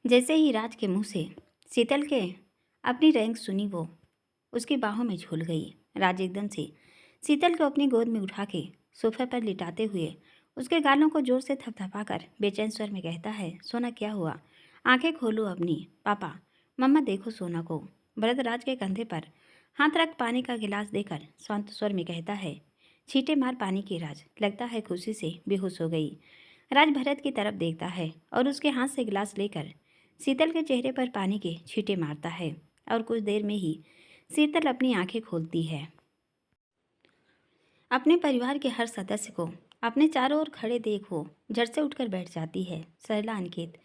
जैसे ही राज के मुंह से शीतल के अपनी रैंक सुनी वो उसकी बाहों में झूल गई। राज एकदम से शीतल को अपनी गोद में उठा के सोफे पर लिटाते हुए उसके गालों को जोर से थपथपाकर बेचैन स्वर में कहता है, सोना क्या हुआ? आंखें खोलो अपनी। पापा, मम्मा देखो सोना को। भरत राज के कंधे पर हाथ रख पानी का गिलास देकर शांत स्वर में कहता है, छींटे मार पानी की। राज लगता है खुशी से बेहोश हो गई। राज भरत की तरफ देखता है और उसके हाथ से गिलास लेकर शीतल के चेहरे पर पानी के छींटे मारता है और कुछ देर में ही शीतल अपनी आंखें खोलती है। अपने परिवार के हर सदस्य को अपने चारों ओर खड़े देख वो झट से उठकर बैठ जाती है। सरला, अंकित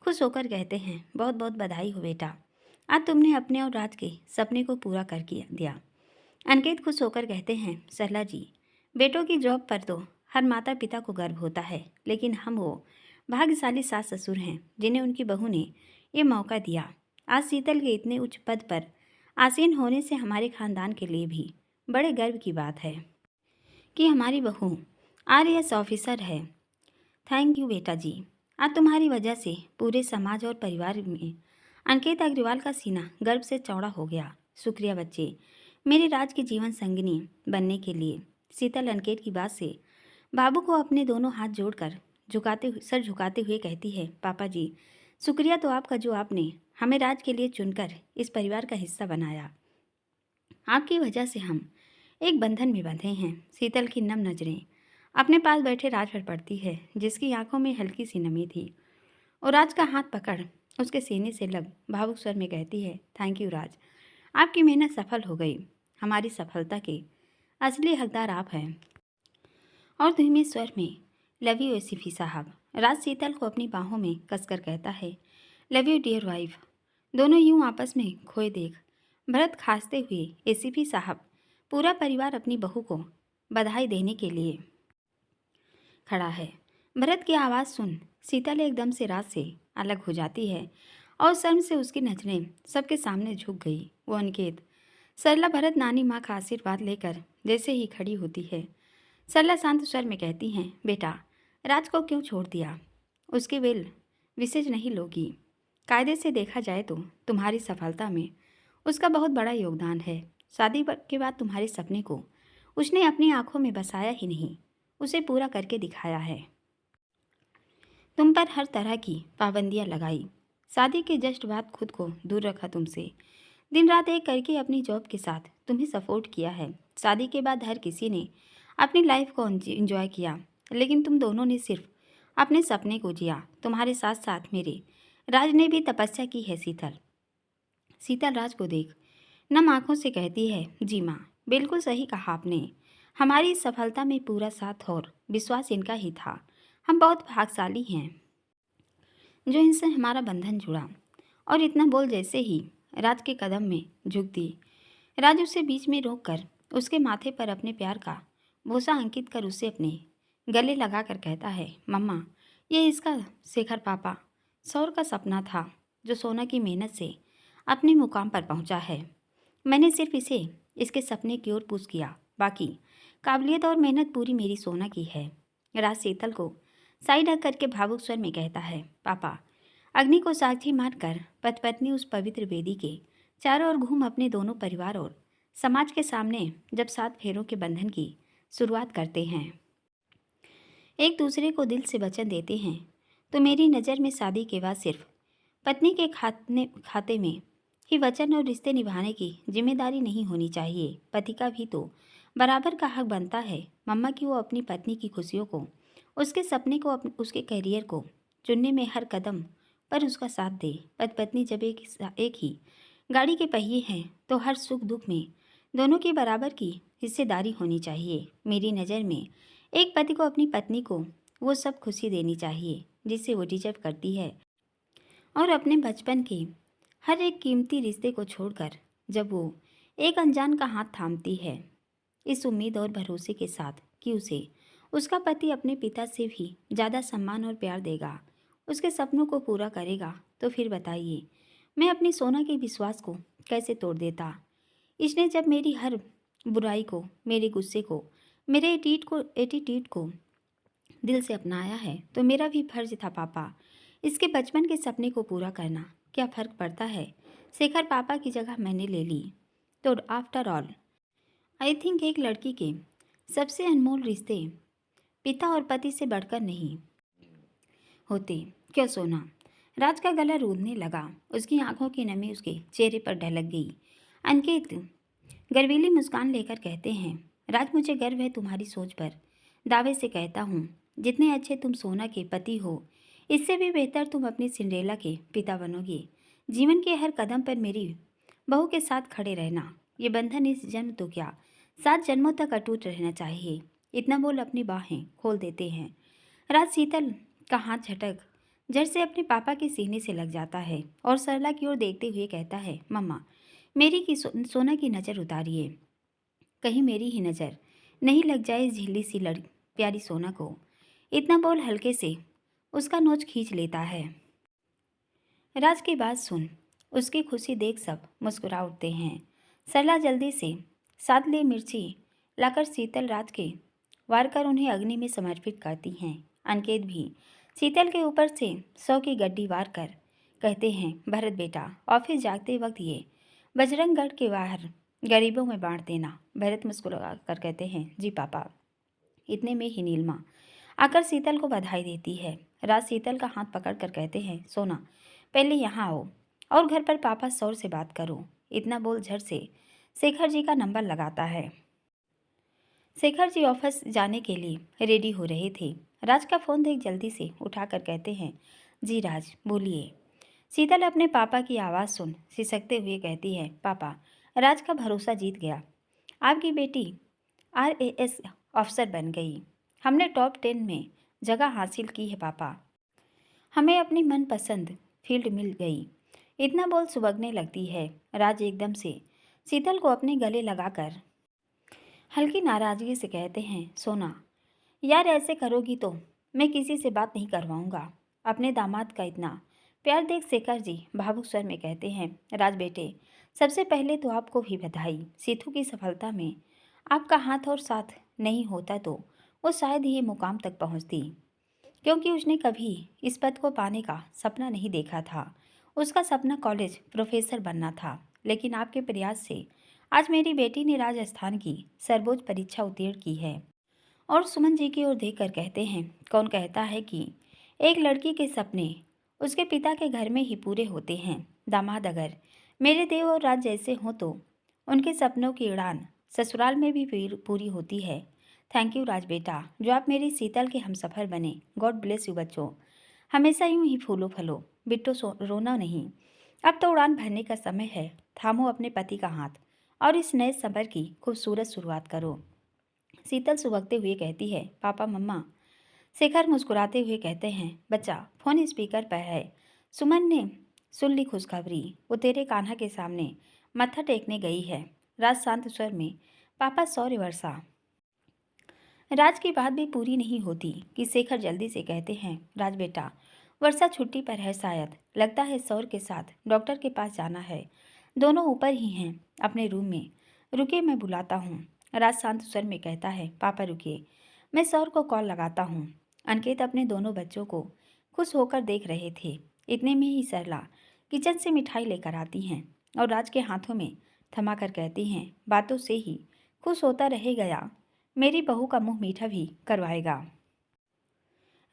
खुश होकर कहते हैं, बहुत बहुत बधाई हो बेटा, आज तुमने अपने और राज के सपने को पूरा कर दिया। अंकित खुश होकर कहते हैं, सरला जी, बेटों की जॉब पर तो हर माता पिता को गर्व होता है, लेकिन हम वो भाग्यशाली सास ससुर हैं जिन्हें उनकी बहू ने ये मौका दिया। आज शीतल के इतने उच्च पद पर आसीन होने से हमारे खानदान के लिए भी बड़े गर्व की बात है कि हमारी बहू आईएएस ऑफिसर है। थैंक यू बेटा जी, आज तुम्हारी वजह से पूरे समाज और परिवार में अंकित अग्रवाल का सीना गर्व से चौड़ा हो गया। शुक्रिया बच्चे, मेरे राज की जीवन संगिनी बनने के लिए। शीतल अंकित की बात से बाबू को अपने दोनों हाथ जोड़कर सर झुकाते हुए कहती है, पापा जी, शुक्रिया तो आपका जो आपने हमें राज के लिए चुनकर इस परिवार का हिस्सा बनाया। आपकी वजह से हम एक बंधन में बंधे हैं। शीतल की नम नजरें अपने पास बैठे राज पर पड़ती है, जिसकी आंखों में हल्की सी नमी थी, और राज का हाथ पकड़ उसके सीने से लग भावुक स्वर में कहती है, थैंक यू राज, आपकी मेहनत सफल हो गई। हमारी सफलता के असली हकदार आप हैं। और धीमे स्वर में, लव यू एसीपी साहब। राज शीतल को अपनी बाहों में कसकर कहता है, लव यू डियर वाइफ। दोनों यूं आपस में खोए देख भरत खांसते हुए, एसीपी साहब, पूरा परिवार अपनी बहू को बधाई देने के लिए खड़ा है। भरत की आवाज़ सुन शीतल एकदम से राज से अलग हो जाती है और शर्म से उसकी नजरें सबके सामने झुक गई। वो अंकित, सरला, भरत नानी माँ का आशीर्वाद लेकर जैसे ही खड़ी होती है, सरला शांत स्वर में कहती हैं, बेटा, राज को क्यों छोड़ दिया? उसकी वेल विशेष नहीं लोगी। कायदे से देखा जाए तो तुम्हारी सफलता में उसका बहुत बड़ा योगदान है। शादी के बाद तुम्हारे सपने को उसने अपनी आंखों में बसाया ही नहीं, उसे पूरा करके दिखाया है। तुम पर हर तरह की पाबंदियां लगाई, शादी के जस्ट बाद खुद को दूर रखा तुमसे, दिन रात एक करके अपनी जॉब के साथ तुम्हें सपोर्ट किया है। शादी के बाद हर किसी ने अपनी लाइफ को एंजॉय किया, लेकिन तुम दोनों ने सिर्फ अपने सपने को जिया। तुम्हारे साथ साथ मेरे राज ने भी तपस्या की है। शीतल शीतल राज को देख नम आंखों से कहती है, जी माँ, बिल्कुल सही कहा आपने। हमारी इस सफलता में पूरा साथ और विश्वास इनका ही था। हम बहुत भाग्यशाली हैं जो इनसे हमारा बंधन जुड़ा। और इतना बोल जैसे ही राज के कदम में झुकती, राज उसे बीच में रोककर उसके माथे पर अपने प्यार का बोसा अंकित कर उसे अपने गले लगाकर कहता है, मम्मा, ये इसका शेखर पापा सौर का सपना था जो सोना की मेहनत से अपने मुकाम पर पहुंचा है। मैंने सिर्फ इसे इसके सपने की ओर पुश किया, बाकी काबिलियत और मेहनत पूरी मेरी सोना की है। राज शीतल को साइड हक करके भावुक स्वर में कहता है, पापा, अग्नि को साक्षी मानकर पति पत्नी उस पवित्र वेदी के चारों ओर घूम अपने दोनों परिवार और समाज के सामने जब 7 फेरों के बंधन की शुरुआत करते हैं, एक दूसरे को दिल से वचन देते हैं, तो मेरी नज़र में शादी के बाद सिर्फ पत्नी के खाते में ही वचन और रिश्ते निभाने की जिम्मेदारी नहीं होनी चाहिए। पति का भी तो बराबर का हक बनता है, मम्मा, कि वो अपनी पत्नी की खुशियों को, उसके सपने को, उसके करियर को चुनने में हर कदम पर उसका साथ दे। पति पत्नी जब एक ही गाड़ी के पहिए हैं तो हर सुख दुख में दोनों की बराबर की हिस्सेदारी होनी चाहिए। मेरी नज़र में एक पति को अपनी पत्नी को वो सब खुशी देनी चाहिए जिससे वो डिजर्व करती है, और अपने बचपन के हर एक कीमती रिश्ते को छोड़कर जब वो एक अनजान का हाथ थामती है, इस उम्मीद और भरोसे के साथ कि उसे उसका पति अपने पिता से भी ज़्यादा सम्मान और प्यार देगा, उसके सपनों को पूरा करेगा, तो फिर बताइए मैं अपनी सोना के विश्वास को कैसे तोड़ देता। इसने जब मेरी हर बुराई को, मेरे गुस्से को, मेरे एटीट्यूड को दिल से अपनाया है, तो मेरा भी फर्ज था पापा इसके बचपन के सपने को पूरा करना क्या फ़र्क पड़ता है। शेखर पापा की जगह मैंने ले ली। तो आफ्टर ऑल आई थिंक एक लड़की के सबसे अनमोल रिश्ते पिता और पति से बढ़कर नहीं होते। क्यों सोना? राज का गला रूंधने लगा। उसकी आंखों की नमी उसके चेहरे पर ढलक गई। अंकित गर्वीली मुस्कान लेकर कहते हैं, राज मुझे गर्व है तुम्हारी सोच पर। दावे से कहता हूँ जितने अच्छे तुम सोना के पति हो, इससे भी बेहतर तुम अपनी सिंड्रेला के पिता बनोगे। जीवन के हर कदम पर मेरी बहू के साथ खड़े रहना। ये बंधन इस जन्म तो क्या 7 जन्मों तक अटूट रहना चाहिए। इतना बोल अपनी बाहें खोल देते हैं। राज शीतल का हाथ झटक जड़ से अपने पापा के सीने से लग जाता है और सरला की ओर देखते हुए कहता है, मम्मा मेरी की सोना की नज़र उतारिए, कहीं मेरी ही नज़र नहीं लग जाए इस झिल्ली सी प्यारी सोना को। इतना बोल हल्के से उसका नोच खींच लेता है। राज की बात सुन उसकी खुशी देख सब मुस्कुरा उठते हैं। सरला जल्दी से 7 ले मिर्ची लाकर शीतल राज के वार कर उन्हें अग्नि में समर्पित करती हैं। अंकित भी शीतल के ऊपर से 100 की गड्डी वार कर कहते हैं, भरत बेटा ऑफिस जाते वक्त ये बजरंगगढ़ के बाहर गरीबों में बांट देना। भरत मुस्कुरा कर कहते हैं, जी पापा। इतने में ही नीलमा आकर शीतल को बधाई देती है। राज शीतल का हाथ पकड़ कर कहते हैं, सोना पहले यहाँ आओ और घर पर पापा सौर से बात करो। इतना बोल झट से शेखर जी का नंबर लगाता है। शेखर जी ऑफिस जाने के लिए रेडी हो रहे थे। राज का फ़ोन देख जल्दी से उठाकर कहते हैं, जी राज बोलिए। शीतल अपने पापा की आवाज़ सुन सिसकते हुए कहती है, पापा राज का भरोसा जीत गया। आपकी बेटी RAS अफसर बन गई। हमने टॉप 10 में जगह हासिल की है पापा। हमें अपनी मनपसंद फील्ड मिल गई। इतना बोल सुबकने लगती है। राज एकदम से शीतल को अपने गले लगाकर हल्की नाराज़गी से कहते हैं, सोना यार ऐसे करोगी तो मैं किसी से बात नहीं करवाऊंगा। अपने दामाद का इतना प्यार देख शेखर जी भावुक स्वर में कहते हैं, राज बेटे सबसे पहले तो आपको भी बधाई। सीथू की सफलता में आपका हाथ और साथ नहीं होता तो वो शायद ही ये मुकाम तक पहुंचती, क्योंकि उसने कभी इस पद को पाने का सपना नहीं देखा था। उसका सपना कॉलेज प्रोफेसर बनना था, लेकिन आपके प्रयास से आज मेरी बेटी ने राजस्थान की सर्वोच्च परीक्षा उत्तीर्ण की है। और सुमन जी की ओर देखकर कहते हैं, कौन कहता है कि एक लड़की के सपने उसके पिता के घर में ही पूरे होते हैं। दामाद अगर मेरे देव और राज जैसे हों तो उनके सपनों की उड़ान ससुराल में भी पूरी होती है। थैंक यू राज बेटा, जो आप मेरी शीतल के हमसफ़र बने। गॉड ब्लेस यू बच्चों, हमेशा यूं ही फूलो फलो। बिट्टो रोना नहीं, अब तो उड़ान भरने का समय है। थामो अपने पति का हाथ और इस नए सफ़र की खूबसूरत शुरुआत करो। शीतल सुबकते हुए कहती है, पापा मम्मा। शेखर मुस्कुराते हुए कहते हैं, बच्चा फ़ोन स्पीकर पर है। सुमन ने सुन ली खुशखबरी, वो तेरे कान्हा के सामने मत्था टेकने गई है। राज शांत स्वर में, पापा सॉरी वर्षा। राज की बात भी पूरी नहीं होती कि शेखर जल्दी से कहते हैं, राज बेटा वर्षा छुट्टी पर है शायद, लगता है सौर के साथ डॉक्टर के पास जाना है। दोनों ऊपर ही हैं अपने रूम में, रुकिए मैं बुलाता हूँ। राज शांत स्वर में कहता है, पापा रुकिए मैं सौर को कॉल लगाता हूँ। अंकित अपने दोनों बच्चों को खुश होकर देख रहे थे। इतने में ही सरला किचन से मिठाई लेकर आती हैं और राज के हाथों में थमा कर कहती हैं, बातों से ही खुश होता रह गया, मेरी बहू का मुंह मीठा भी करवाएगा।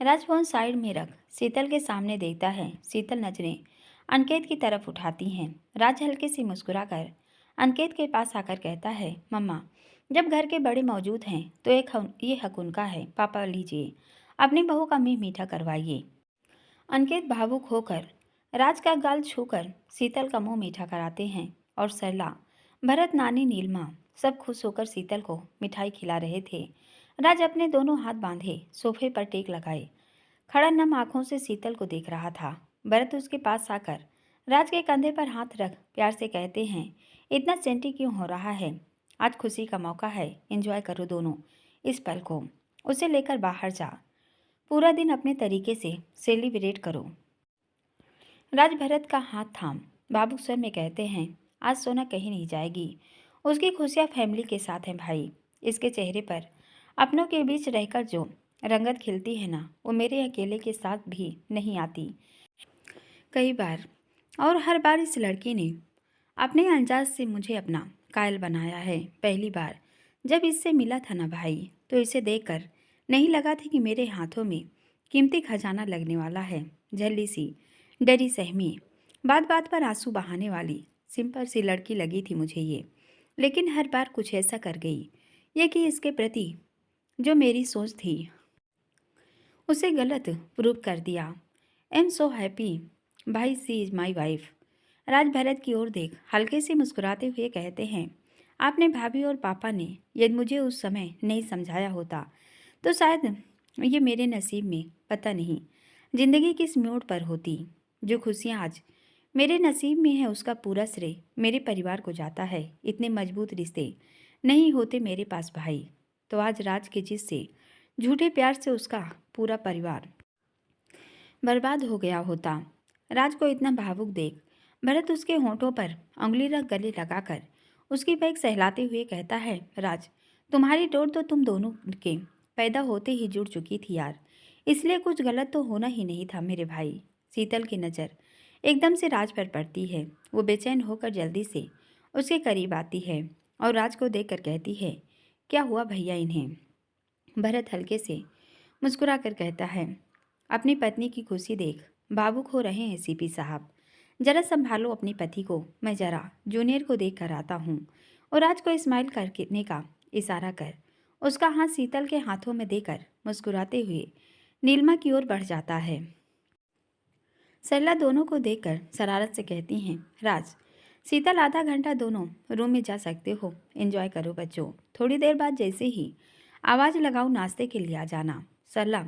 राज फोन साइड में रख शीतल के सामने देखता है। शीतल नजरें अंकित की तरफ उठाती हैं। राज हल्के से मुस्कुराकर अंकित के पास आकर कहता है, मम्मा जब घर के बड़े मौजूद हैं तो ये हक उनका है। पापा लीजिए अपनी बहू का मुंह मीठा करवाइए। अंकित भावुक होकर राज का गाल छूकर शीतल का मुंह मीठा कराते हैं और सरला, भरत, नानी, नीलमा सब खुश होकर शीतल को मिठाई खिला रहे थे। राज अपने दोनों हाथ बांधे सोफे पर टेक लगाए खड़ा नम आंखों से शीतल को देख रहा था। भरत उसके पास आकर राज के कंधे पर हाथ रख प्यार से कहते हैं, इतना सेंटी क्यों हो रहा है? आज खुशी का मौका है, एंजॉय करो दोनों इस पल को। उसे लेकर बाहर जा, पूरा दिन अपने तरीके से सेलिब्रेट करो। राज भरत का हाथ थाम बाबू स्वर में कहते हैं, आज सोना कहीं नहीं जाएगी। उसकी खुशियाँ फैमिली के साथ हैं भाई। इसके चेहरे पर अपनों के बीच रहकर जो रंगत खिलती है ना, वो मेरे अकेले के साथ भी नहीं आती। कई बार, और हर बार इस लड़की ने अपने अंदाज से मुझे अपना कायल बनाया है। पहली बार जब इससे मिला था ना भाई, तो इसे देखकर नहीं लगा था कि मेरे हाथों में कीमती खजाना लगने वाला है। झल्ली सी, डरी सहमी, बात बात पर आंसू बहाने वाली सिंपल सी लड़की लगी थी मुझे ये, लेकिन हर बार कुछ ऐसा कर गई ये कि इसके प्रति जो मेरी सोच थी उसे गलत प्रूव कर दिया। आई एम सो हैप्पी भाई, सी इज़ माई वाइफ। राज भरत की ओर देख हल्के से मुस्कुराते हुए कहते हैं, आपने भाभी और पापा ने यदि मुझे उस समय नहीं समझाया होता तो शायद ये मेरे नसीब में पता नहीं जिंदगी किस मोड़ पर होती। जो खुशियाँ आज मेरे नसीब में है उसका पूरा श्रेय मेरे परिवार को जाता है। इतने मजबूत रिश्ते नहीं होते मेरे पास भाई, तो आज राज के जिद से, झूठे प्यार से उसका पूरा परिवार बर्बाद हो गया होता। राज को इतना भावुक देख भरत उसके होंठों पर उंगली रख गले लगाकर उसकी बैग सहलाते हुए कहता है, राज तुम्हारी डोर तो तुम दोनों के पैदा होते ही जुड़ चुकी थी यार, इसलिए कुछ गलत तो होना ही नहीं था मेरे भाई। शीतल की नज़र एकदम से राज पर पड़ती है। वो बेचैन होकर जल्दी से उसके करीब आती है और राज को देखकर कहती है, क्या हुआ भैया इन्हें? भरत हल्के से मुस्कुरा कर कहता है, अपनी पत्नी की खुशी देख भावुक हो रहे हैं सीपी साहब, जरा संभालो अपने पति को, मैं जरा जूनियर को देख कर आता हूँ। और राज को स्माइल करने का इशारा कर उसका हाथ शीतल के हाथों में देकर मुस्कुराते हुए नीलिमा की ओर बढ़ जाता है। सरला दोनों को देखकर शरारत से कहती हैं, राज शीतल आधा घंटा दोनों रूम में जा सकते हो, एंजॉय करो बच्चों, थोड़ी देर बाद जैसे ही आवाज़ लगाओ नाश्ते के लिए आ जाना। सरला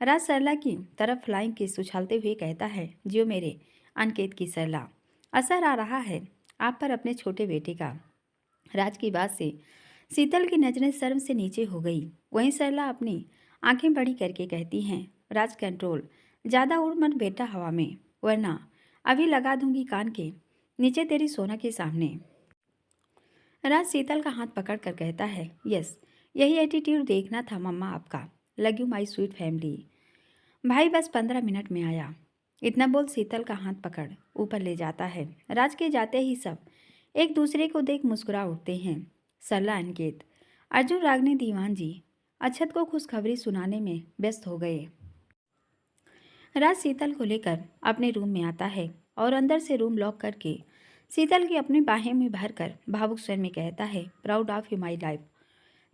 राज सरला की तरफ फ्लाइंग किस उछालते हुए कहता है, जियो मेरे अनकेत की सरला, असर आ रहा है आप पर अपने छोटे बेटे का। राज की बात से शीतल की नजरें शर्म से नीचे हो गई। वहीं सरला अपनी आंखें बड़ी करके कहती हैं, राज कंट्रोल, ज़्यादा उड़ मत बेटा हवा में, वरना अभी लगा दूंगी कान के नीचे तेरी सोना के सामने। राज शीतल का हाथ पकड़ कर कहता है, यस यही एटीट्यूड देखना था मम्मा आपका, love you my sweet family. भाई बस 15 मिनट में आया। इतना बोल शीतल का हाथ पकड़ ऊपर ले जाता है। राज के जाते ही सब एक दूसरे को देख मुस्कुरा उठते हैं। सरला, अनिकेत, अर्जुन, रागनी, दीवान जी अक्षत को खुशखबरी सुनाने में व्यस्त हो गए। राज शीतल को लेकर अपने रूम में आता है और अंदर से रूम लॉक करके शीतल की अपनी बाहें में भरकर भावुक स्वर में कहता है, proud of you my life,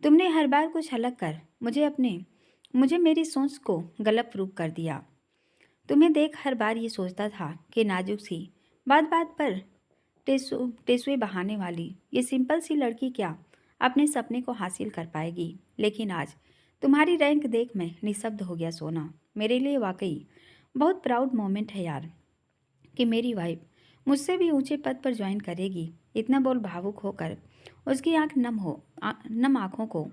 तुमने हर बार कुछ अलग कर मुझे मेरी सोच को गलत प्रूव कर दिया। तुम्हें देख हर बार ये सोचता था कि नाजुक सी, बात बात पर टेसुए बहाने वाली ये सिंपल सी लड़की क्या अपने सपने को हासिल कर पाएगी, लेकिन आज तुम्हारी रैंक देख मैं निशब्द हो गया सोना। मेरे लिए वाकई बहुत प्राउड मोमेंट है यार कि मेरी वाइफ मुझसे भी ऊंचे पद पर ज्वाइन करेगी। इतना बोल भावुक होकर उसकी नम आँखों को,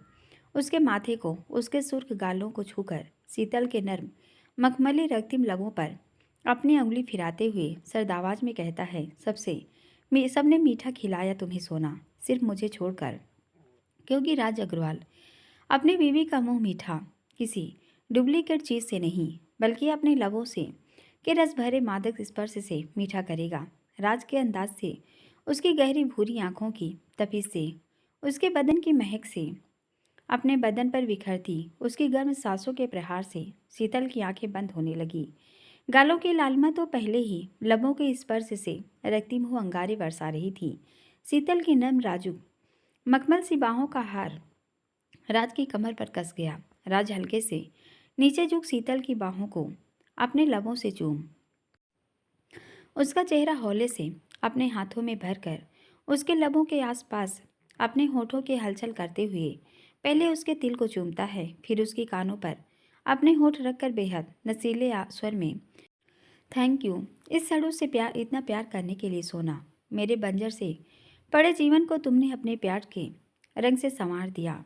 उसके माथे को, उसके सुर्ख गालों को छूकर शीतल के नर्म मखमली रक्तिम लबों पर अपनी उंगली फिराते हुए सरदावाज में कहता है, सबने मीठा खिलाया तुम्हें सोना, सिर्फ मुझे छोड़कर, क्योंकि राज अग्रवाल अपनी बीवी का मुंह मीठा किसी डुप्लीकेट चीज़ से नहीं बल्कि अपने लबों से के रस भरे मादक स्पर्श से मीठा करेगा। राज के अंदाज से, उसकी गहरी भूरी आंखों की तपिश से, उसके बदन की महक से, अपने बदन पर बिखरती उसकी गर्म सांसों के प्रहार से शीतल की आंखें बंद होने लगी। गालों की लालिमा तो पहले ही लबों के स्पर्श से रक्तिम हो अंगारे बरसा रही थी। शीतल की नर्म राजुक मखमल सी बाहों का हार राज की कमर पर कस गया। राज हल्के से नीचे झुक शीतल की बाहों को अपने लबों से चूम उसका चेहरा हौले से अपने हाथों में भरकर उसके लबों के आसपास अपने होठों के हलचल करते हुए पहले उसके तिल को चूमता है, फिर उसके कानों पर अपने होठ रखकर बेहद नशीले स्वर में, थैंक यू इस सड़ू से इतना प्यार करने के लिए सोना। मेरे बंजर से पड़े जीवन को तुमने अपने प्यार के रंग से संवार दिया,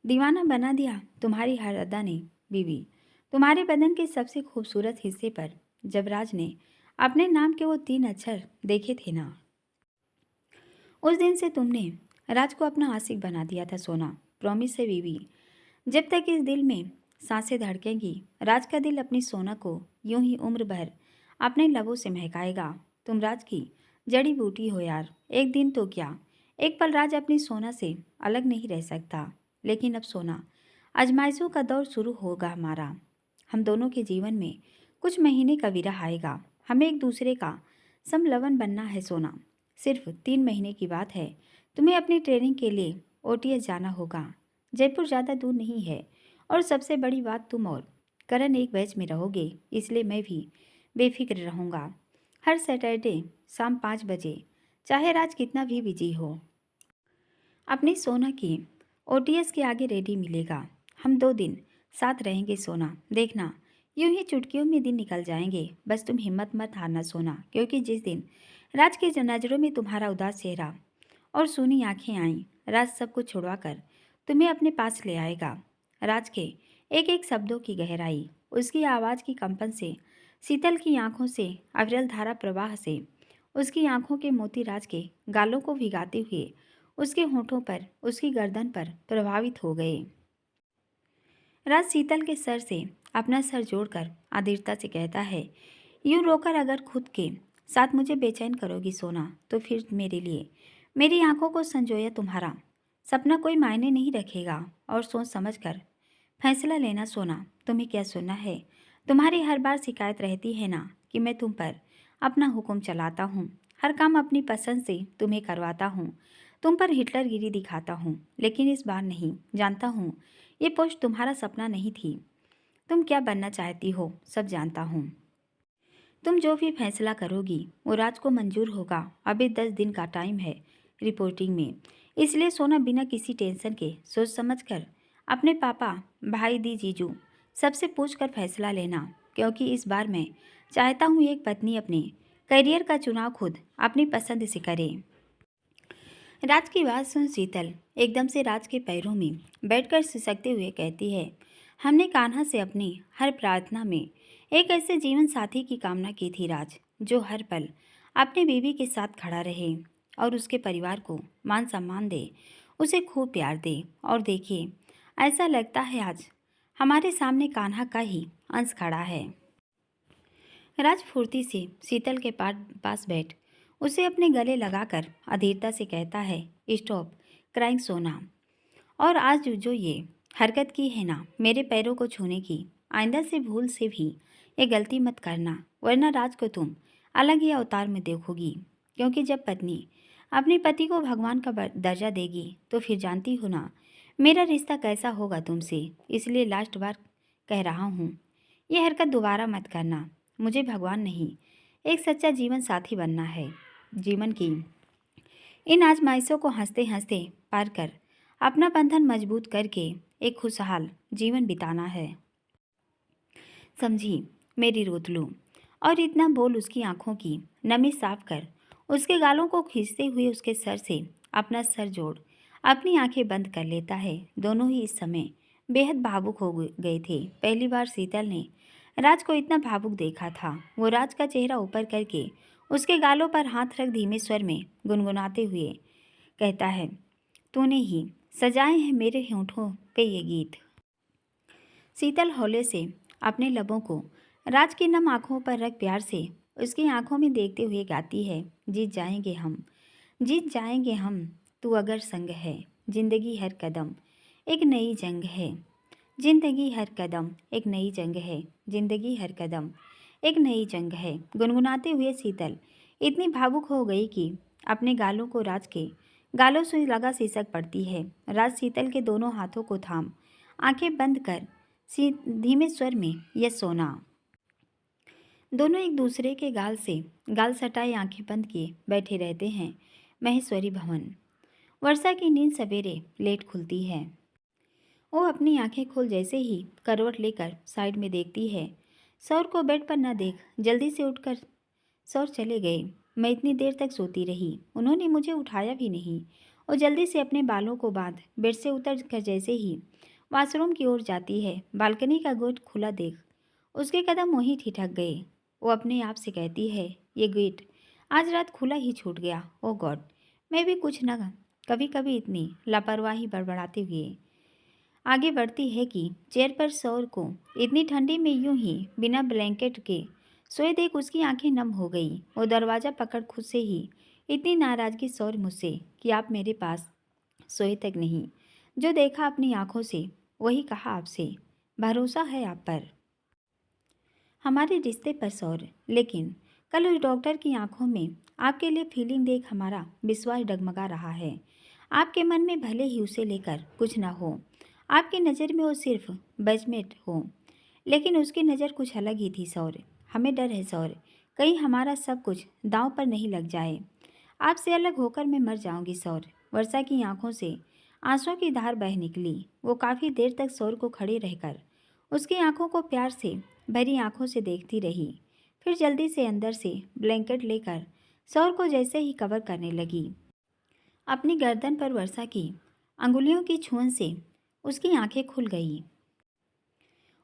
दीवाना बना दिया तुम्हारी हर अदा ने बीवी। तुम्हारे बदन के सबसे खूबसूरत हिस्से पर जब राज ने अपने नाम के वो 3 अक्षर देखे थे ना, उस दिन से तुमने राज को अपना आशिक बना दिया था सोना। प्रॉमिस है बीवी, जब तक इस दिल में सांसें धड़केंगी राज का दिल अपनी सोना को यूं ही उम्र भर अपने लबों से महकाएगा। तुम राज की जड़ी बूटी हो यार। एक दिन तो क्या, एक पल राज अपनी सोना से अलग नहीं रह सकता। लेकिन अब सोना, आजमाइशों का दौर शुरू होगा हमारा। हम दोनों के जीवन में कुछ महीने का विरह आएगा। हमें एक दूसरे का समलवन बनना है सोना। सिर्फ 3 महीने की बात है। तुम्हें अपनी ट्रेनिंग के लिए ओटीएस जाना होगा। जयपुर ज़्यादा दूर नहीं है। और सबसे बड़ी बात, तुम और करण एक बैच में रहोगे, इसलिए मैं भी बेफिक्र रहूँगा। हर सैटरडे शाम 5 बजे, चाहे राज कितना भी बिजी हो, अपनी सोना की ओटीएस के आगे रेडी मिलेगा। हम 2 दिन साथ रहेंगे सोना, देखना यूं ही चुटकियों में दिन निकल जाएंगे। बस तुम हिम्मत मत हारना सोना, क्योंकि जिस दिन राज की नज़रों में तुम्हारा उदास चेहरा और सूनी आंखें आईं, राज सब कुछ छुड़वा कर तुम्हें अपने पास ले आएगा। राज के एक एक शब्दों की गहराई, उसकी आवाज़ की कंपन से, शीतल की आंखों से, अविरल धारा प्रवाह से, उसकी आंखों के मोती राज के गालों को भिगाते हुए उसके होठों पर, उसकी गर्दन पर प्रभावित हो गए। राज शीतल के सर से अपना सर जोड़कर आदिरता से कहता है, यूं रोकर अगर खुद के साथ मुझे बेचैन करोगी सोना, तो फिर मेरे लिए मेरी आंखों को संजोया तुम्हारा सपना कोई मायने नहीं रखेगा। और सोच समझ कर फैसला लेना सोना। तुम्हें क्या सुनना है? तुम्हारी हर बार शिकायत रहती है ना कि मैं तुम पर अपना हुक्म चलाता हूँ, हर काम अपनी पसंद से तुम्हें करवाता हूँ, तुम पर हिटलरगिरी दिखाता हूँ। लेकिन इस बार नहीं। जानता हूँ ये पोस्ट तुम्हारा सपना नहीं थी। तुम क्या बनना चाहती हो सब जानता हूँ। तुम जो भी फैसला करोगी वो राज को मंजूर होगा। अभी 10 दिन का टाइम है रिपोर्टिंग में, इसलिए सोना बिना किसी टेंशन के सोच समझ कर अपने पापा, भाई, दी, जीजू सबसे पूछ कर फैसला लेना। क्योंकि इस बार मैं चाहता हूँ एक पत्नी अपने करियर का चुनाव खुद अपनी पसंद से करे। राज की बात सुन शीतल एकदम से राज के पैरों में बैठकर सिसकते हुए कहती है, हमने कान्हा से अपनी हर प्रार्थना में एक ऐसे जीवन साथी की कामना की थी राज, जो हर पल अपनी बीवी के साथ खड़ा रहे और उसके परिवार को मान सम्मान दे, उसे खूब प्यार दे। और देखिए, ऐसा लगता है आज हमारे सामने कान्हा का ही अंश खड़ा है। राज फुर्ती से शीतल के पास बैठ उसे अपने गले लगाकर अधीरता से कहता है, स्टॉप क्राइंग सोना। और आज जो ये हरकत की है ना मेरे पैरों को छूने की, आइंदा से भूल से भी ये गलती मत करना, वरना राज को तुम अलग ही अवतार में देखोगी। क्योंकि जब पत्नी अपने पति को भगवान का दर्जा देगी तो फिर जानती हो ना मेरा रिश्ता कैसा होगा तुमसे। इसलिए लास्ट बार कह रहा हूँ, ये हरकत दोबारा मत करना। मुझे भगवान नहीं, एक सच्चा जीवन साथी बनना है। जीवन की इन आजमाइशों को हंसते हंसते पार कर अपना बंधन मजबूत करके एक खुशहाल जीवन बिताना है। समझी मेरी रोतलू। और इतना बोल उसकी आंखों की नमी साफ कर उसके गालों को खींचते हुए उसके सर से अपना सर जोड़ अपनी आंखें बंद कर लेता है। दोनों ही इस समय बेहद भावुक हो गए थे। पहली बार शीतल ने राज को इतना भावुक देखा था। वो राज का चेहरा ऊपर करके उसके गालों पर हाथ रख धीमे स्वर में गुनगुनाते हुए कहता है, तूने ही सजाए हैं मेरे होठों पे ये गीत। शीतल हौले से अपने लबों को राज की नम आंखों पर रख प्यार से उसकी आंखों में देखते हुए गाती है, जीत जाएंगे हम, जीत जाएंगे हम, तू अगर संग है। जिंदगी हर कदम एक नई जंग है, जिंदगी हर कदम एक नई जंग है, जिंदगी हर कदम एक नई जंग है। गुनगुनाते हुए शीतल इतनी भावुक हो गई कि अपने गालों को राज के गालों से लगा सिसक पड़ती है। राज शीतल के दोनों हाथों को थाम आंखें बंद कर धीमे स्वर में यस सोना। दोनों एक दूसरे के गाल से गाल सटाए आंखें बंद किए बैठे रहते हैं। महेश्वरी भवन। वर्षा की नींद सवेरे लेट खुलती है। वो अपनी आंखें खोल जैसे ही करवट लेकर साइड में देखती है। सौर को बेड पर न देख जल्दी से उठकर सौर चले गए। मैं इतनी देर तक सोती रही, उन्होंने मुझे उठाया भी नहीं। और जल्दी से अपने बालों को बांध बेड से उतर कर जैसे ही वॉशरूम की ओर जाती है, बालकनी का गेट खुला देख उसके कदम वहीं ठिठक गए। वो अपने आप से कहती है, ये गेट आज रात खुला ही छूट गया। ओ गॉड, मैं भी कुछ न कभी कभी इतनी लापरवाही बड़बड़ाते हुए आगे बढ़ती है कि चेयर पर सौर को इतनी ठंडी में यूं ही बिना ब्लैंकेट के सोए देख उसकी आंखें नम हो गई। वो दरवाज़ा पकड़ खुद से ही इतनी नाराज़गी सौर मुझसे कि आप मेरे पास सोए तक नहीं। जो देखा अपनी आंखों से वही कहा आपसे। भरोसा है आप पर, हमारे रिश्ते पर सौर। लेकिन कल उस डॉक्टर की आंखों में आपके लिए फीलिंग देख हमारा विश्वास डगमगा रहा है। आपके मन में भले ही उसे लेकर कुछ ना हो, आपकी नज़र में वो सिर्फ बैचमेट हो, लेकिन उसकी नज़र कुछ अलग ही थी सौर। हमें डर है सौर, कहीं हमारा सब कुछ दांव पर नहीं लग जाए। आपसे अलग होकर मैं मर जाऊंगी सौर। वर्षा की आंखों से आंसुओं की धार बह निकली। वो काफ़ी देर तक सौर को खड़े रहकर उसकी आंखों को प्यार से भरी आंखों से देखती रही। फिर जल्दी से अंदर से ब्लैंकेट लेकर सौर को जैसे ही कवर करने लगी। अपनी गर्दन पर वर्षा की अंगुलियों की छुअन से उसकी आंखें खुल गई।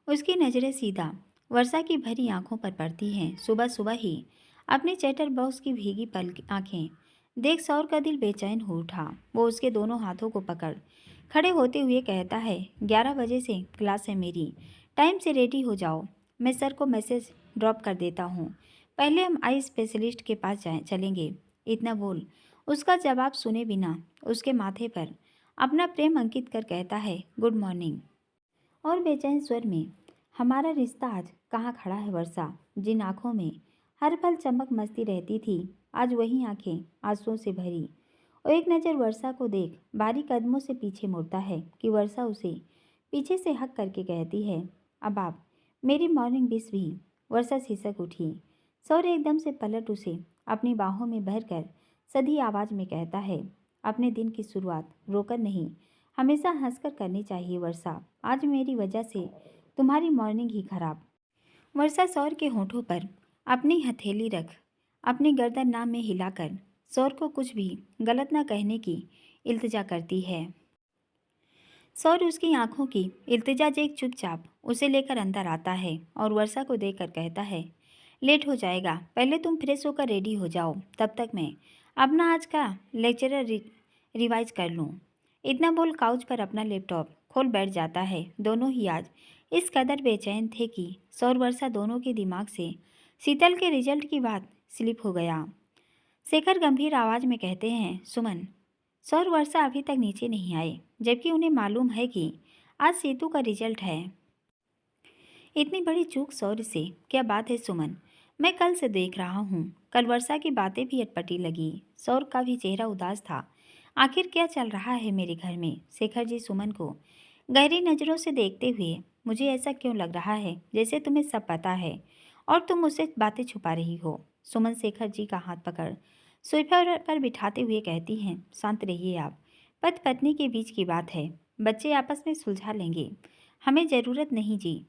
उसकी नज़रें सीधा वर्षा की भरी आंखों पर पड़ती हैं। सुबह सुबह ही अपने चैटर बॉक्स की भीगी पल आंखें देख सौर का दिल बेचैन हो उठा। वो उसके दोनों हाथों को पकड़ खड़े होते हुए कहता है, 11 बजे से क्लास है मेरी, टाइम से रेडी हो जाओ। मैं सर को मैसेज ड्रॉप कर देता हूँ, पहले हम आई स्पेशलिस्ट के पास चलेंगे। इतना बोल उसका जवाब सुने बिना उसके माथे पर अपना प्रेम अंकित कर कहता है, गुड मॉर्निंग। और बेचैन स्वर में, हमारा रिश्ता आज कहाँ खड़ा है वर्षा। जिन आंखों में हर पल चमक मस्ती रहती थी, आज वही आंखें आंसुओं से भरी। और एक नज़र वर्षा को देख बारीक कदमों से पीछे मुड़ता है कि वर्षा उसे पीछे से हक करके कहती है, अब आप मेरी मॉर्निंग विश भी। वर्षा सिसक उठी। सौर एकदम से पलट उसे अपनी बाहों में भरकर सधी आवाज़ में कहता है, अपने दिन की शुरुआत रोकर नहीं, हमेशा हंसकर करनी चाहिए वर्षा। आज मेरी वजह से तुम्हारी मॉर्निंग ही खराब। वर्षा सौर के होठों पर अपनी हथेली रख अपनी गर्दन नाम में हिलाकर सौर को कुछ भी गलत ना कहने की इल्तिजा करती है। सौर उसकी आंखों की इल्तिजा देख चुपचाप उसे लेकर अंदर आता है और वर्षा को देखकर कहता है, लेट हो जाएगा, पहले तुम फ्रेश होकर रेडी हो जाओ, तब तक मैं अपना आज का लेक्चर रिवाइज कर लूँ। इतना बोल काउच पर अपना लैपटॉप खोल बैठ जाता है। दोनों ही आज इस कदर बेचैन थे कि सौर वर्षा दोनों के दिमाग से शीतल के रिजल्ट की बात स्लिप हो गया। शेखर गंभीर आवाज़ में कहते हैं, सुमन। सौर वर्षा अभी तक नीचे नहीं आए, जबकि उन्हें मालूम है कि आज सेतु का रिजल्ट है। इतनी बड़ी चूक सौर से, क्या बात है सुमन, मैं कल से देख रहा हूँ। कल वर्षा की बातें भी अटपटी लगी। सौर का भी चेहरा उदास था। आखिर क्या चल रहा है मेरे घर में। शेखर जी सुमन को गहरी नज़रों से देखते हुए, मुझे ऐसा क्यों लग रहा है जैसे तुम्हें सब पता है और तुम मुझसे बातें छुपा रही हो। सुमन शेखर जी का हाथ पकड़ सोफा पर बिठाते हुए कहती हैं, शांत रहिए आप, पति पत्नी के बीच की बात है, बच्चे आपस में सुलझा लेंगे, हमें ज़रूरत नहीं जी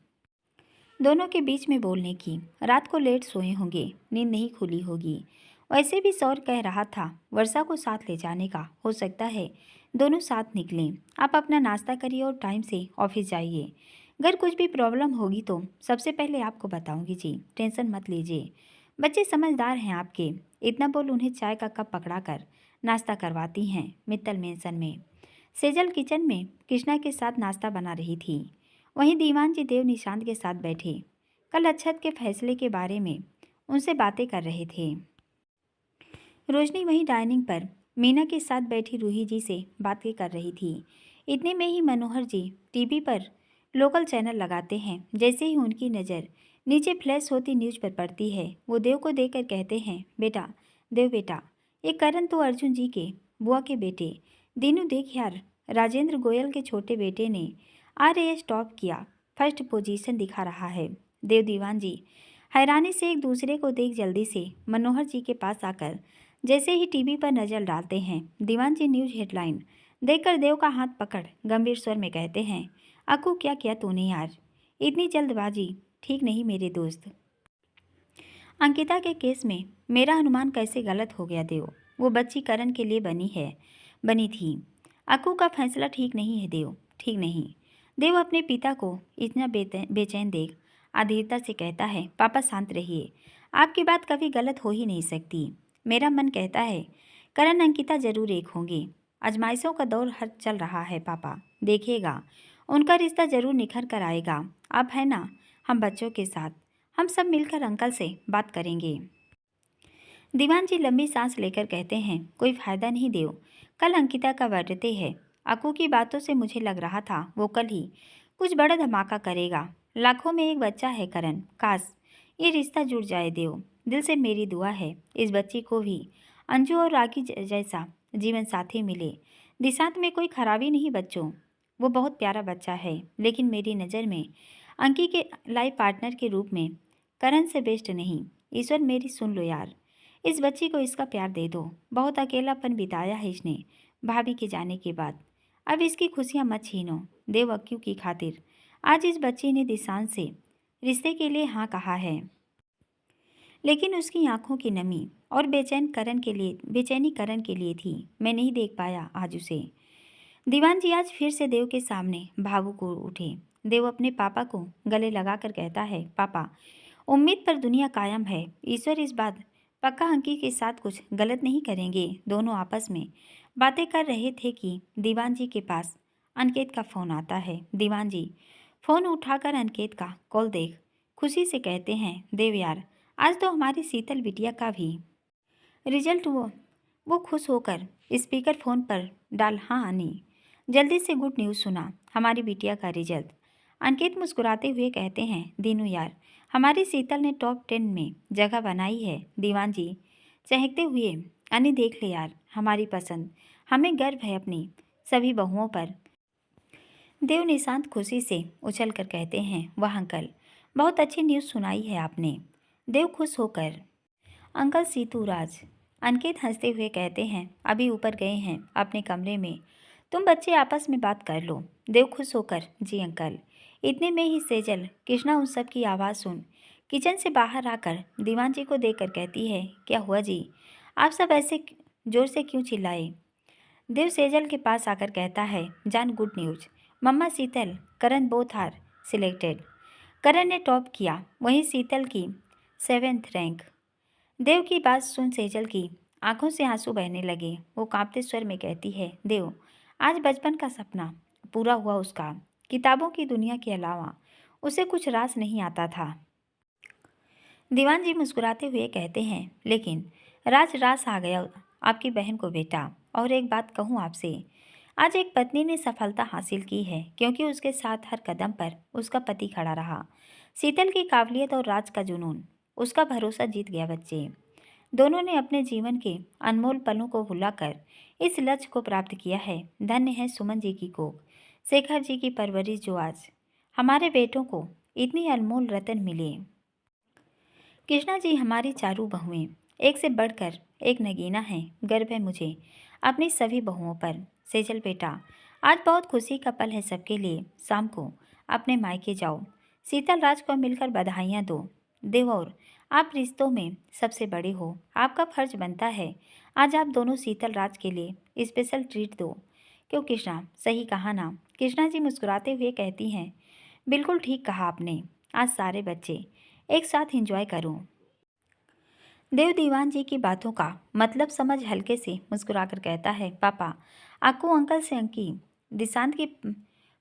दोनों के बीच में बोलने की। रात को लेट सोए होंगे, नींद नहीं खुली होगी। वैसे भी सौर कह रहा था वर्षा को साथ ले जाने का, हो सकता है दोनों साथ निकलें। आप अपना नाश्ता करिए और टाइम से ऑफिस जाइए। अगर कुछ भी प्रॉब्लम होगी तो सबसे पहले आपको बताऊंगी जी, टेंशन मत लीजिए, बच्चे समझदार हैं आपके। इतना बोल उन्हें चाय का कप पकड़ा कर नाश्ता करवाती हैं। मित्तल मेंशन में सेजल किचन में कृष्णा के साथ नाश्ता बना रही थी। वहीं दीवान जी देव निशांत के साथ बैठे कल अक्षत के फैसले के बारे में उनसे बातें कर रहे थे। रोशनी वहीं डाइनिंग पर मीना के साथ बैठी रूही जी से बातें कर रही थी। इतने में ही मनोहर जी टीवी पर लोकल चैनल लगाते हैं। जैसे ही उनकी नज़र नीचे फ्लैश होती न्यूज पर पड़ती है, वो देव को देखकर कहते हैं, बेटा देव बेटा, ये करण तो अर्जुन जी के बुआ के बेटे दीनू देख यार, राजेंद्र गोयल के छोटे बेटे ने RAS टॉप किया, फर्स्ट पोजीशन दिखा रहा है। देव दीवान जी हैरानी से एक दूसरे को देख जल्दी से मनोहर जी के पास आकर जैसे ही टीवी पर नजर डालते हैं, दीवान जी न्यूज हेडलाइन देखकर देव का हाथ पकड़ गंभीर स्वर में कहते हैं, अक्कू क्या किया तूने यार, इतनी जल्दबाजी ठीक नहीं मेरे दोस्त। अंकिता के केस में मेरा अनुमान कैसे गलत हो गया देव, वो बच्ची करण के लिए बनी थी। अक्कू का फैसला ठीक नहीं है देव, ठीक नहीं। देव अपने पिता को इतना बेचैन देख अधीरता से कहता है, पापा शांत रहिए, आपकी बात कभी गलत हो ही नहीं सकती। मेरा मन कहता है करण अंकिता जरूर एक होंगे। आजमाइशों का दौर हर चल रहा है पापा, देखिएगा उनका रिश्ता जरूर निखर कर आएगा। आप है ना, हम बच्चों के साथ हम सब मिलकर अंकल से बात करेंगे। दीवान जी लंबी सांस लेकर कहते हैं, कोई फायदा नहीं देव, कल अंकिता का बर्थडे है। अक्कू की बातों से मुझे लग रहा था वो कल ही कुछ बड़ा धमाका करेगा। लाखों में एक बच्चा है करण, काश ये रिश्ता जुड़ जाए देव। दिल से मेरी दुआ है इस बच्ची को भी अंजू और राखी जैसा जीवन साथी मिले। दिशांत में कोई खराबी नहीं बच्चों, वो बहुत प्यारा बच्चा है, लेकिन मेरी नज़र में अंकी के लाइफ पार्टनर के रूप में करण से बेस्ट नहीं। ईश्वर मेरी सुन लो यार, इस बच्ची को इसका प्यार दे दो। बहुत अकेलापन बिताया है इसने भाभी के जाने के बाद। अब इसकी खुशियाँ मत छीनो देव। अक्कू की खातिर आज इस बच्ची ने दिशांत से रिश्ते के लिए हाँ कहा है, लेकिन उसकी आंखों की नमी और बेचैनी करण के लिए थी। मैं नहीं देख पाया आज उसे। दीवान जी आज फिर से देव के सामने भावुक हो उठे। देव अपने पापा को गले लगाकर कहता है, पापा उम्मीद पर दुनिया कायम है। ईश्वर इस बात पक्का अंकी के साथ कुछ गलत नहीं करेंगे। दोनों आपस में बातें कर रहे थे कि दीवान जी के पास अनिकेत का फ़ोन आता है। दीवान जी फ़ोन उठाकर अनिकेत का कॉल देख खुशी से कहते हैं, देव यार आज तो हमारी शीतल बिटिया का भी रिजल्ट वो खुश होकर स्पीकर फ़ोन पर डाल, हाँ आनी जल्दी से गुड न्यूज़ सुना, हमारी बिटिया का रिजल्ट। अनिकेत मुस्कुराते हुए कहते हैं, दीनू यार हमारी शीतल ने टॉप 10 में जगह बनाई है। दीवान जी चहकते हुए, अनी देख ले यार हमारी पसंद, हमें गर्व है अपनी सभी बहुओं पर। देव निशांत खुशी से उछल कर कहते हैं, वाह अंकल बहुत अच्छी न्यूज़ सुनाई है आपने। देव खुश होकर, अंकल सीतू राज। अनिकेत हंसते हुए कहते हैं, अभी ऊपर गए हैं अपने कमरे में, तुम बच्चे आपस में बात कर लो। देव खुश होकर, जी अंकल। इतने में ही सेजल कृष्णा उन सब की आवाज़ सुन किचन से बाहर आकर दीवान जी को देखकर कहती है, क्या हुआ जी, आप सब ऐसे जोर से क्यों चिल्लाए। देव सेजल के पास आकर कहता है, जान good news, mumma Sheetal Karan both are selected. Karan ने टॉप किया, वहीं शीतल की 7th रैंक। देव की बात सुन सेजल की आंखों से आंसू बहने लगे। वो कांपते स्वर में कहती है, देव आज बचपन का सपना पूरा हुआ उसका। किताबों की दुनिया के अलावा उसे कुछ रास नहीं आता था। दीवान जी मुस्कुराते हुए कहते हैं, लेकिन रास आ गया आपकी बहन को बेटा। और एक बात कहूँ आपसे, आज एक पत्नी ने सफलता हासिल की है क्योंकि उसके साथ हर कदम पर उसका पति खड़ा रहा। शीतल की काबिलियत और राज का जुनून उसका भरोसा जीत गया बच्चे। दोनों ने अपने जीवन के अनमोल पलों को भुलाकर इस लक्ष्य को प्राप्त किया है। धन्य है सुमन जी की कोख, शेखर जी की परवरिश, जो आज हमारे बेटों को इतनी अनमोल रतन मिले। कृष्णा जी हमारी चारों बहुएं एक से बढ़कर एक नगीना है। गर्व है मुझे अपनी सभी बहुओं पर। सेजल बेटा आज बहुत खुशी का पल है सबके लिए। शाम को अपने मायके जाओ, शीतल राज को मिलकर बधाइयाँ दो। देव और आप रिश्तों में सबसे बड़े हो, आपका फर्ज बनता है आज आप दोनों शीतल राज के लिए स्पेशल ट्रीट दो। क्यों कृष्णा, सही कहा ना। कृष्णा जी मुस्कुराते हुए कहती हैं, बिल्कुल ठीक कहा आपने, आज सारे बच्चे एक साथ एंजॉय करो। देव दीवान जी की बातों का मतलब समझ हल्के से मुस्कुराकर कहता है, पापा अक्कू अंकल से अंकी दिशांत की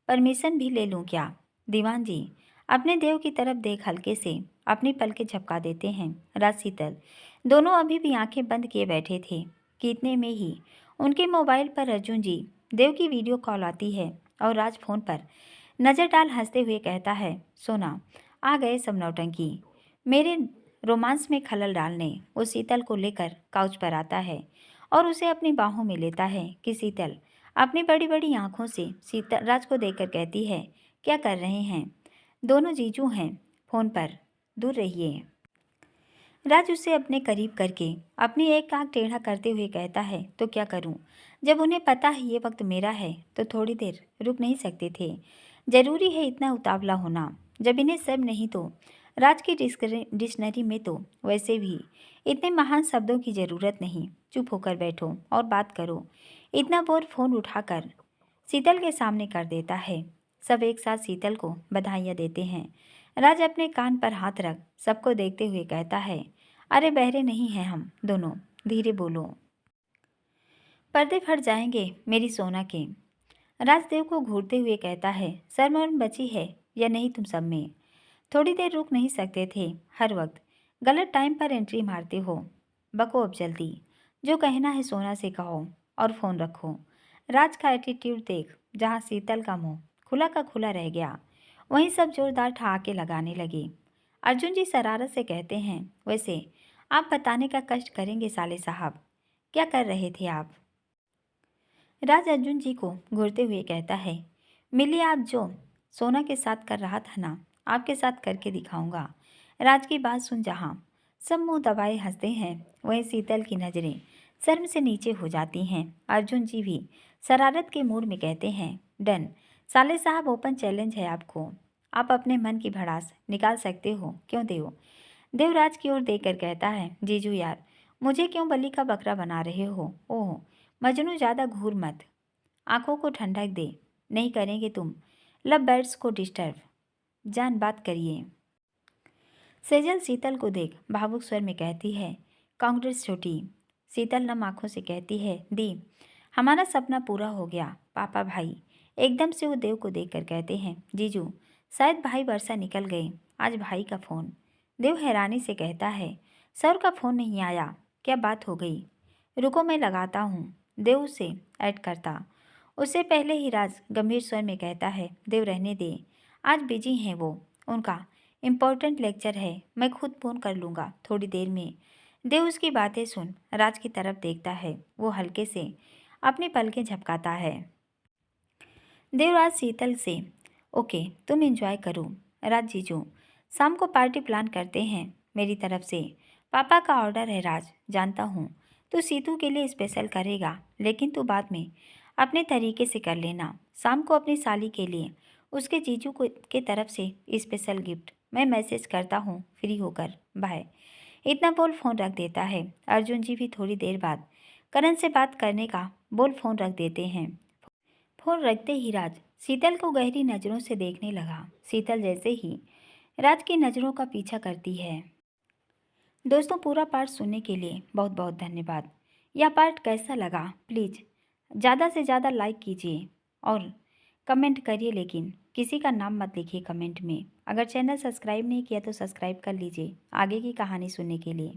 परमिशन भी ले लूँ क्या। दीवान जी अपने देव की तरफ देख हल्के से अपनी पलकें झपका देते हैं। राज शीतल दोनों अभी भी आंखें बंद किए बैठे थे कि इतने में ही उनके मोबाइल पर अर्जुन जी देव की वीडियो कॉल आती है और राज फोन पर नज़र डाल हंसते हुए कहता है, सोना आ गए सब नौटंकी मेरे रोमांस में खलल डालने। वो शीतल को लेकर काउच पर आता है और उसे अपनी बाहों में लेता है कि शीतल अपनी बड़ी बड़ी आंखों से शीतल राज को देखकर कहती है, क्या कर रहे हैं, दोनों जीजू हैं फ़ोन पर, दूर रहिए। राज उसे अपने करीब करके अपनी एक आंख टेढ़ा करते हुए कहता है, तो क्या करूं, जब उन्हें पता है ये वक्त मेरा है तो थोड़ी देर रुक नहीं सकते थे। जरूरी है इतना उतावला होना, जब इन्हें सब नहीं तो राज की डिक्शनरी में तो वैसे भी इतने महान शब्दों की ज़रूरत नहीं। चुप होकर बैठो और बात करो। इतना बोर फ़ोन उठाकर शीतल के सामने कर देता है। सब एक साथ शीतल को बधाइयाँ देते हैं। राज अपने कान पर हाथ रख सबको देखते हुए कहता है, अरे बहरे नहीं हैं हम दोनों, धीरे बोलो, पर्दे फट जाएंगे मेरी सोना के। राजदेव को घूरते हुए कहता है, शर्म बची है या नहीं तुम सब में। थोड़ी देर रुक नहीं सकते थे? हर वक्त गलत टाइम पर एंट्री मारते हो। बको अब जल्दी। जो कहना है सोना से कहो और फ़ोन रखो। राज का एटीट्यूड देख, जहाँ शीतल का मुंह खुला का खुला रह गया, वहीं सब जोरदार ठहाके लगाने लगे। अर्जुन जी शरारत से कहते हैं, वैसे आप बताने का कष्ट करेंगे साले साहब, क्या कर रहे थे आप? राज अर्जुन जी को घूरते हुए कहता है, मिलिए आप जो सोना के साथ कर रहा था ना, आपके साथ करके दिखाऊंगा। राज की बात सुन जहाँ सब मुंह दबाए हंसते हैं, वहीं शीतल की नज़रें शर्म से नीचे हो जाती हैं। अर्जुन जी भी शरारत के मूड में कहते हैं, डन। साले साहब ओपन चैलेंज है आपको, आप अपने मन की भड़ास निकाल सकते हो, क्यों देव? देवराज की ओर देखकर कहता है, जीजू यार, मुझे क्यों बलि का बकरा बना रहे हो? ओह मजनू, ज़्यादा घूर मत, आंखों को ठंडक दे, नहीं करेंगे तुम लव बर्ड्स को डिस्टर्ब, जान बात करिए। सेजल शीतल को देख भावुक स्वर में कहती है, कांग्रेस छोटी। शीतल नम आंखों से कहती है, दी, हमारा सपना पूरा हो गया पापा भाई। एकदम से वो देव को देखकर कहते हैं, जीजू शायद भाई वर्षा निकल गए, आज भाई का फ़ोन। देव हैरानी से कहता है, सर का फ़ोन नहीं आया, क्या बात हो गई? रुको मैं लगाता हूँ, देव उसे ऐड करता। उससे पहले ही राज गंभीर स्वर में कहता है, देव रहने दे, आज बिजी हैं वो, उनका इम्पोर्टेंट लेक्चर है, मैं खुद फ़ोन कर लूँगा थोड़ी देर में। देव उसकी बातें सुन राज की तरफ देखता है, वो हल्के से अपनी पलकें झपकाता है। देवराज शीतल से, ओके तुम एंजॉय करो। राज जीजू शाम को पार्टी प्लान करते हैं मेरी तरफ से, पापा का ऑर्डर है राज, जानता हूँ तू सीतू के लिए स्पेशल करेगा, लेकिन तू बाद में अपने तरीके से कर लेना। शाम को अपनी साली के लिए उसके जीजू को के तरफ से स्पेशल गिफ्ट, मैं मैसेज करता हूँ फ्री होकर, बाय। इतना बोल फ़ोन रख देता है। अर्जुन जी भी थोड़ी देर बाद करण से बात करने का बोल फ़ोन रख देते हैं। फ़ोन रखते ही राज शीतल को गहरी नज़रों से देखने लगा। शीतल जैसे ही राज की नज़रों का पीछा करती है। दोस्तों पूरा पार्ट सुनने के लिए बहुत बहुत धन्यवाद। यह पार्ट कैसा लगा प्लीज़ ज़्यादा से ज़्यादा लाइक कीजिए और कमेंट करिए, लेकिन किसी का नाम मत लिखिए कमेंट में। अगर चैनल सब्सक्राइब नहीं किया तो सब्सक्राइब कर लीजिए आगे की कहानी सुनने के लिए।